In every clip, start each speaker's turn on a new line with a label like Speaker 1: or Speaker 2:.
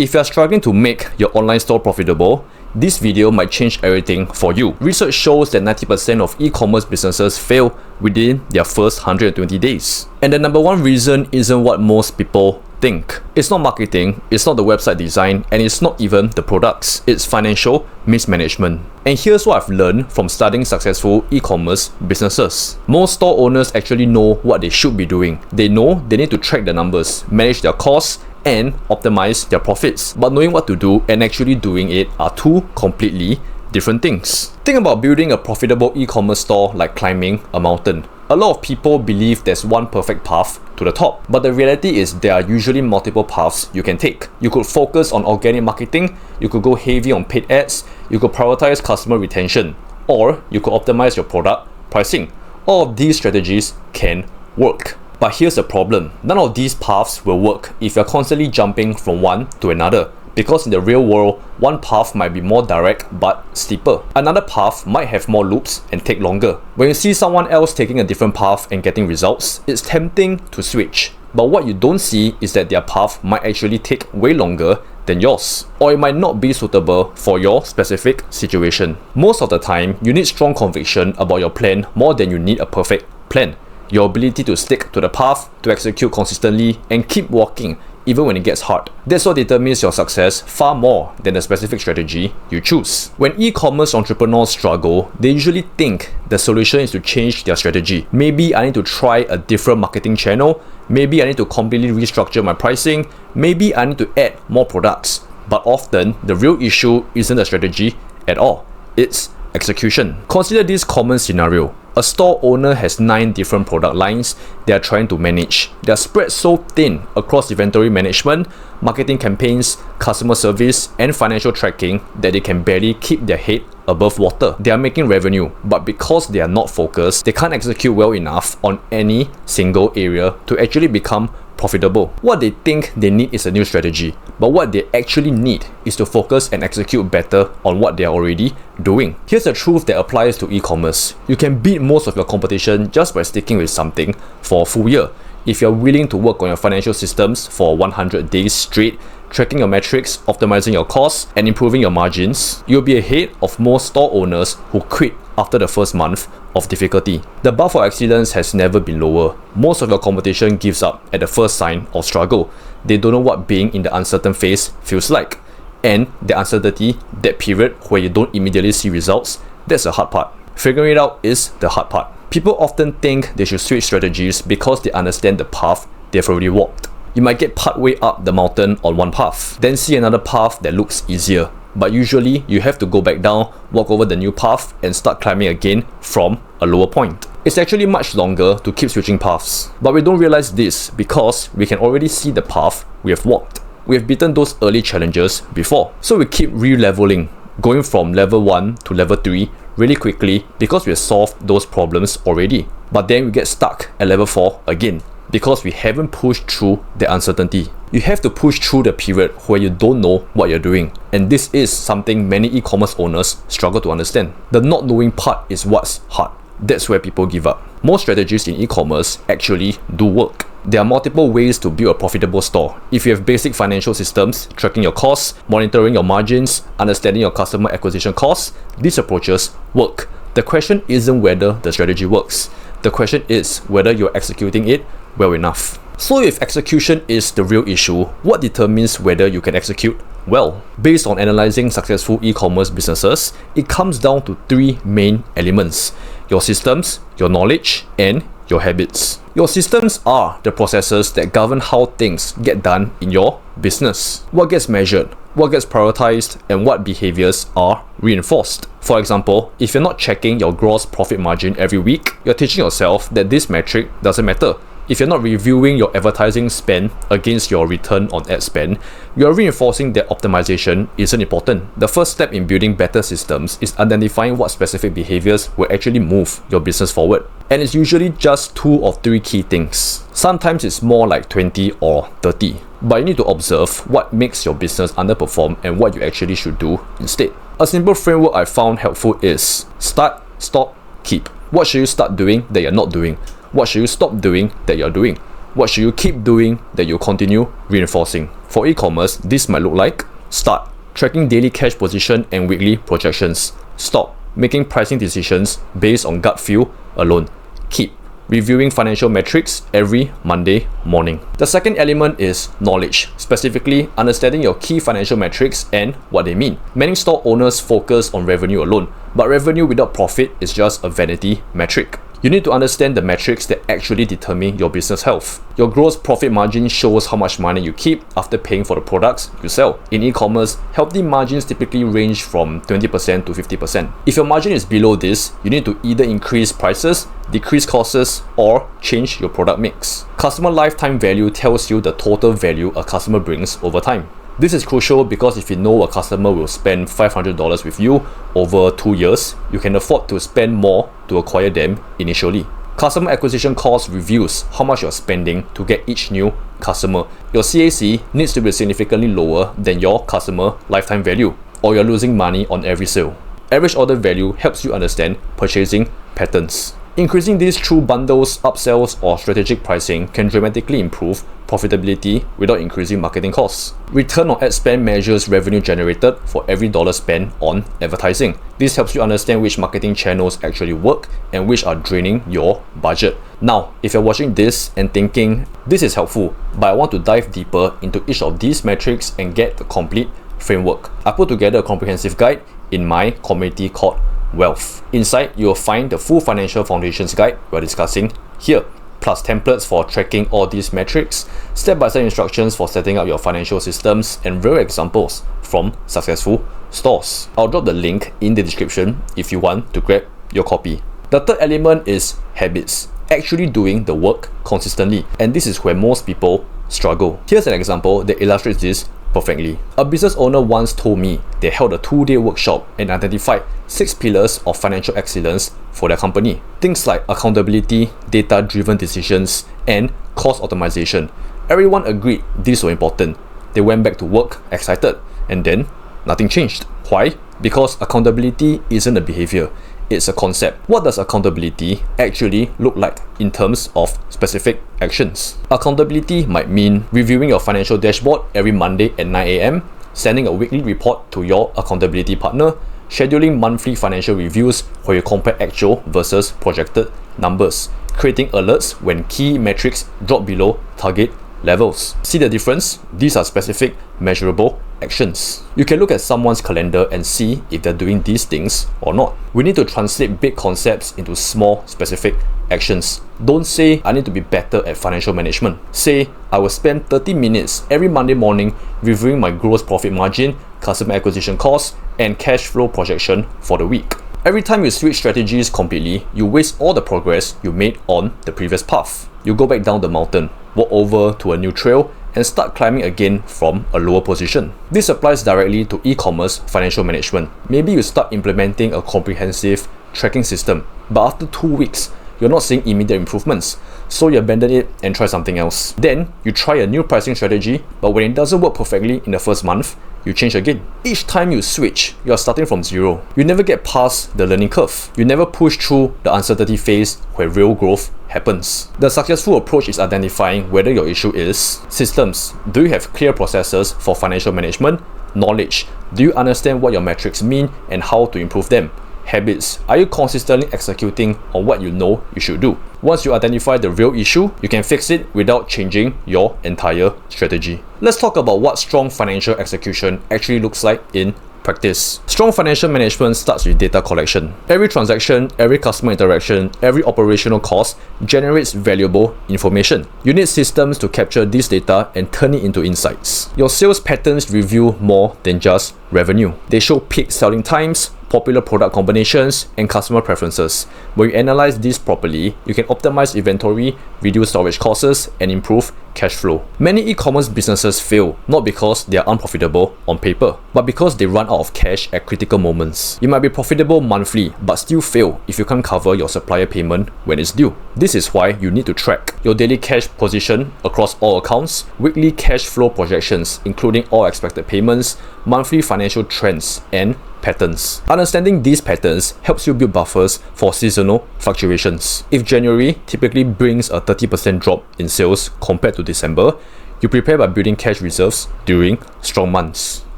Speaker 1: If you're struggling to make your online store profitable, this video might change everything for you. Research shows that 90% of e-commerce businesses fail within their first 120 days. And the number one reason isn't what most people think. It's not marketing, it's not the website design, and it's not even the products. It's financial mismanagement. And here's what I've learned from studying successful e-commerce businesses. Most store owners actually know what they should be doing. They know they need to track the numbers, manage their costs, and optimize their profits. But knowing what to do and actually doing it are two completely different things. Think about building a profitable e-commerce store like climbing a mountain. A lot of people believe there's one perfect path to the top, but the reality is there are usually multiple paths you can take. You could focus on organic marketing, you could go heavy on paid ads, you could prioritize customer retention, or you could optimize your product pricing. All of these strategies can work. But here's the problem. None of these paths will work if you're constantly jumping from one to another. Because in the real world, one path might be more direct but steeper. Another path might have more loops and take longer. When you see someone else taking a different path and getting results, it's tempting to switch. But what you don't see is that their path might actually take way longer than yours, or it might not be suitable for your specific situation. Most of the time, you need strong conviction about your plan more than you need a perfect plan. Your ability to stick to the path, to execute consistently, and keep walking even when it gets hard. That's what determines your success far more than the specific strategy you choose. When e-commerce entrepreneurs struggle, they usually think the solution is to change their strategy. Maybe I need to try a different marketing channel. Maybe I need to completely restructure my pricing. Maybe I need to add more products. But often, the real issue isn't the strategy at all. It's execution. Consider this common scenario. A store owner has 9 different product lines they are trying to manage. They are spread so thin across inventory management, marketing campaigns, customer service, and financial tracking that they can barely keep their head above water. They are making revenue, but because they are not focused, they can't execute well enough on any single area to actually become profitable. What they think they need is a new strategy, but what they actually need is to focus and execute better on what they are already doing. Here's a truth that applies to e-commerce. You can beat most of your competition just by sticking with something for a full year. If you're willing to work on your financial systems for 100 days straight, tracking your metrics, optimizing your costs, and improving your margins, you'll be ahead of most store owners who quit after the first month of difficulty. The bar for excellence has never been lower. Most of your competition gives up at the first sign of struggle. They don't know what being in the uncertain phase feels like. And the uncertainty, that period where you don't immediately see results, that's the hard part. Figuring it out is the hard part. People often think they should switch strategies because they understand the path they've already walked. You might get partway up the mountain on one path, then see another path that looks easier. But usually, you have to go back down, walk over the new path, and start climbing again from a lower point. It's actually much longer to keep switching paths. But we don't realize this because we can already see the path we have walked. We have beaten those early challenges before. So we keep re-leveling, going from level 1 to level 3 really quickly because we have solved those problems already. But then we get stuck at level 4 again, because we haven't pushed through the uncertainty. You have to push through the period where you don't know what you're doing. And this is something many e-commerce owners struggle to understand. The not knowing part is what's hard. That's where people give up. Most strategies in e-commerce actually do work. There are multiple ways to build a profitable store. If you have basic financial systems, tracking your costs, monitoring your margins, understanding your customer acquisition costs, these approaches work. The question isn't whether the strategy works. The question is whether you're executing it well enough. So if execution is the real issue, what determines whether you can execute well? Based on analyzing successful e-commerce businesses, it comes down to 3 main elements: your systems, your knowledge, and your habits. Your systems are the processes that govern how things get done in your business. What gets measured, what gets prioritized, and what behaviors are reinforced. For example, if you're not checking your gross profit margin every week, you're teaching yourself that this metric doesn't matter. If you're not reviewing your advertising spend against your return on ad spend, you're reinforcing that optimization isn't important. The first step in building better systems is identifying what specific behaviors will actually move your business forward. And it's usually just 2 or 3 key things. Sometimes it's more like 20 or 30. But you need to observe what makes your business underperform and what you actually should do instead. A simple framework I found helpful is start, stop, keep. What should you start doing that you're not doing? What should you stop doing that you're doing? What should you keep doing that you continue reinforcing? For e-commerce, this might look like: start tracking daily cash position and weekly projections. Stop making pricing decisions based on gut feel alone. Keep reviewing financial metrics every Monday morning. The second element is knowledge, specifically understanding your key financial metrics and what they mean. Many store owners focus on revenue alone, but revenue without profit is just a vanity metric. You need to understand the metrics that actually determine your business health. Your gross profit margin shows how much money you keep after paying for the products you sell. In e-commerce, healthy margins typically range from 20% to 50%. If your margin is below this, you need to either increase prices, decrease costs, or change your product mix. Customer lifetime value tells you the total value a customer brings over time. This is crucial because if you know a customer will spend $500 with you over 2 years, you can afford to spend more to acquire them initially. Customer acquisition cost reveals how much you're spending to get each new customer. Your CAC needs to be significantly lower than your customer lifetime value, or you're losing money on every sale. Average order value helps you understand purchasing patterns. Increasing these through bundles, upsells, or strategic pricing can dramatically improve profitability without increasing marketing costs. Return on ad spend measures revenue generated for every dollar spent on advertising. This helps you understand which marketing channels actually work and which are draining your budget. Now, if you're watching this and thinking, this is helpful, but I want to dive deeper into each of these metrics and get the complete framework, I put together a comprehensive guide in my community called Wealth. Inside, you'll find the full financial foundations guide we're discussing here, plus templates for tracking all these metrics, step-by-step instructions for setting up your financial systems, and real examples from successful stores. I'll drop the link in the description if you want to grab your copy. The third element is habits, actually doing the work consistently, and this is where most people struggle. Here's an example that illustrates this perfectly. A business owner once told me they held a 2-day workshop and identified 6 pillars of financial excellence for their company. Things like accountability, data-driven decisions, and cost optimization. Everyone agreed these were important. They went back to work excited, and then nothing changed. Why? Because accountability isn't a behavior, it's a concept. What does accountability actually look like in terms of specific actions? Accountability might mean reviewing your financial dashboard every Monday at 9 AM, sending a weekly report to your accountability partner, scheduling monthly financial reviews where you compare actual versus projected numbers, creating alerts when key metrics drop below target levels. See the difference? These are specific, measurable actions. You can look at someone's calendar and see if they're doing these things or not. We need to translate big concepts into small, specific actions. Don't say, I need to be better at financial management. Say, I will spend 30 minutes every Monday morning reviewing my gross profit margin, customer acquisition costs, and cash flow projection for the week. Every time you switch strategies completely, you waste all the progress you made on the previous path. You go back down the mountain, walk over to a new trail, and start climbing again from a lower position. This applies directly to e-commerce financial management. Maybe you start implementing a comprehensive tracking system, but after 2 weeks, you're not seeing immediate improvements, so you abandon it and try something else. Then, you try a new pricing strategy, but when it doesn't work perfectly in the first month, you change again. Each time you switch, you're starting from zero. You never get past the learning curve. You never push through the uncertainty phase where real growth happens. The successful approach is identifying whether your issue is systems. Do you have clear processes for financial management? Knowledge. Do you understand what your metrics mean and how to improve them? Habits. Are you consistently executing on what you know you should do? Once you identify the real issue, you can fix it without changing your entire strategy. Let's talk about what strong financial execution actually looks like in practice. Strong financial management starts with data collection. Every transaction, every customer interaction, every operational cost generates valuable information. You need systems to capture this data and turn it into insights. Your sales patterns reveal more than just revenue. They show peak selling times, popular product combinations, and customer preferences. When you analyze this properly, you can optimize inventory, reduce storage costs, and improve cash flow. Many e-commerce businesses fail, not because they are unprofitable on paper, but because they run out of cash at critical moments. You might be profitable monthly, but still fail if you can't cover your supplier payment when it's due. This is why you need to track your daily cash position across all accounts, weekly cash flow projections, including all expected payments, monthly financial financial trends and patterns. Understanding these patterns helps you build buffers for seasonal fluctuations. If January typically brings a 30% drop in sales compared to December, you prepare by building cash reserves during strong months.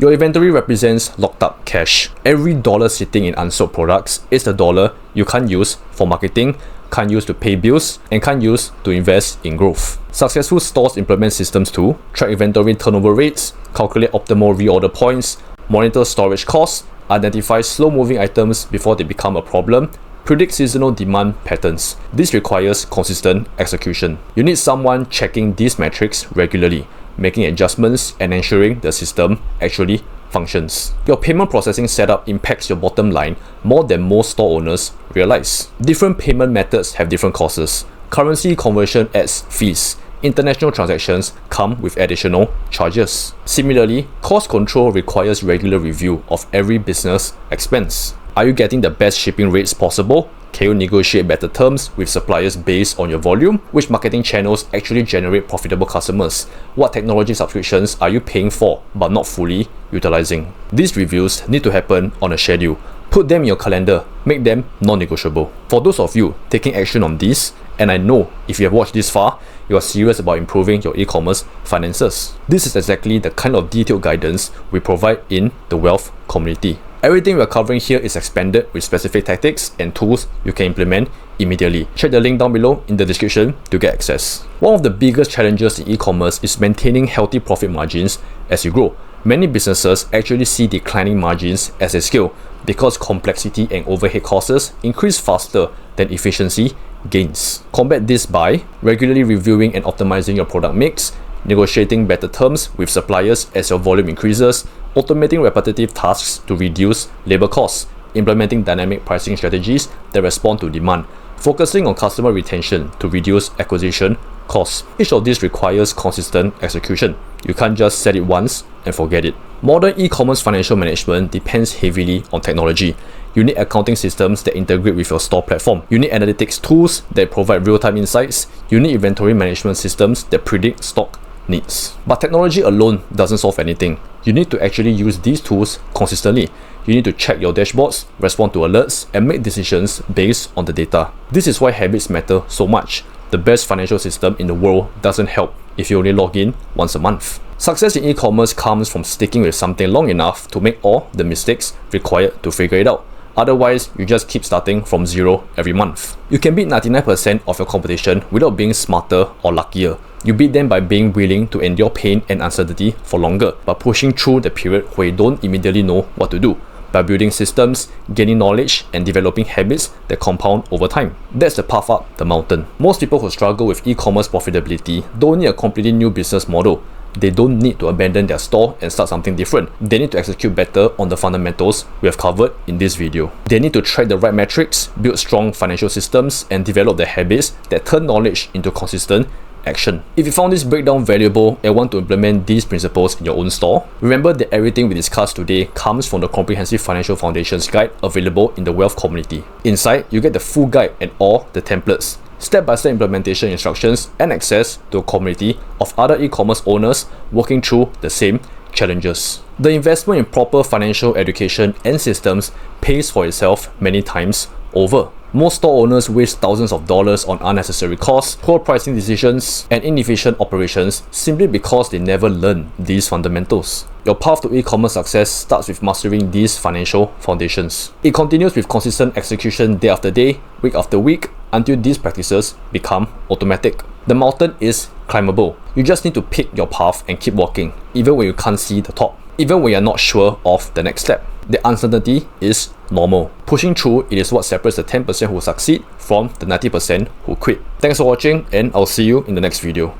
Speaker 1: Your inventory represents locked up cash. Every dollar sitting in unsold products is the dollar you can't use for marketing, can't use to pay bills, and can't use to invest in growth. Successful stores implement systems to track inventory turnover rates, calculate optimal reorder points, monitor storage costs, identify slow-moving items before they become a problem, predict seasonal demand patterns. This requires consistent execution. You need someone checking these metrics regularly, making adjustments and ensuring the system actually functions. Your payment processing setup impacts your bottom line more than most store owners realize. Different payment methods have different costs. Currency conversion adds fees. International transactions come with additional charges. Similarly, cost control requires regular review of every business expense. Are you getting the best shipping rates possible? Can you negotiate better terms with suppliers based on your volume? Which marketing channels actually generate profitable customers? What technology subscriptions are you paying for but not fully utilizing? These reviews need to happen on a schedule. Put them in your calendar, make them non-negotiable. For those of you taking action on this, and I know if you have watched this far, you are serious about improving your e-commerce finances. This is exactly the kind of detailed guidance we provide in the Wealth community. Everything we are covering here is expanded with specific tactics and tools you can implement immediately. Check the link down below in the description to get access. One of the biggest challenges in e-commerce is maintaining healthy profit margins as you grow. Many businesses actually see declining margins as they scale because complexity and overhead costs increase faster than efficiency gains. Combat this by regularly reviewing and optimizing your product mix, negotiating better terms with suppliers as your volume increases, automating repetitive tasks to reduce labor costs, implementing dynamic pricing strategies that respond to demand, focusing on customer retention to reduce acquisition costs. Each of these requires consistent execution. You can't just set it once and forget it. Modern e-commerce financial management depends heavily on technology. You need accounting systems that integrate with your store platform. You need analytics tools that provide real-time insights. You need inventory management systems that predict stock needs. But technology alone doesn't solve anything. You need to actually use these tools consistently. You need to check your dashboards, respond to alerts, and make decisions based on the data. This is why habits matter so much. The best financial system in the world doesn't help if you only log in once a month. Success in e-commerce comes from sticking with something long enough to make all the mistakes required to figure it out. Otherwise, you just keep starting from zero every month. You can beat 99% of your competition without being smarter or luckier. You beat them by being willing to endure pain and uncertainty for longer, by pushing through the period where you don't immediately know what to do, by building systems, gaining knowledge, and developing habits that compound over time. That's the path up the mountain. Most people who struggle with e-commerce profitability don't need a completely new business model. They don't need to abandon their store and start something different. They need to execute better on the fundamentals we have covered in this video. They need to track the right metrics, build strong financial systems, and develop the habits that turn knowledge into consistent action. If you found this breakdown valuable and want to implement these principles in your own store, remember that everything we discussed today comes from the Comprehensive Financial Foundations Guide available in the Wealth community. Inside, you get the full guide and all the templates, step-by-step implementation instructions, and access to a community of other e-commerce owners working through the same challenges. The investment in proper financial education and systems pays for itself many times over. Most store owners waste thousands of dollars on unnecessary costs, poor pricing decisions, and inefficient operations simply because they never learn these fundamentals. Your path to e-commerce success starts with mastering these financial foundations. It continues with consistent execution day after day, week after week, until these practices become automatic. The mountain is climbable. You just need to pick your path and keep walking, even when you can't see the top, even when you're not sure of the next step. The uncertainty is normal. Pushing through, it is what separates the 10% who succeed from the 90% who quit. Thanks for watching, and I'll see you in the next video.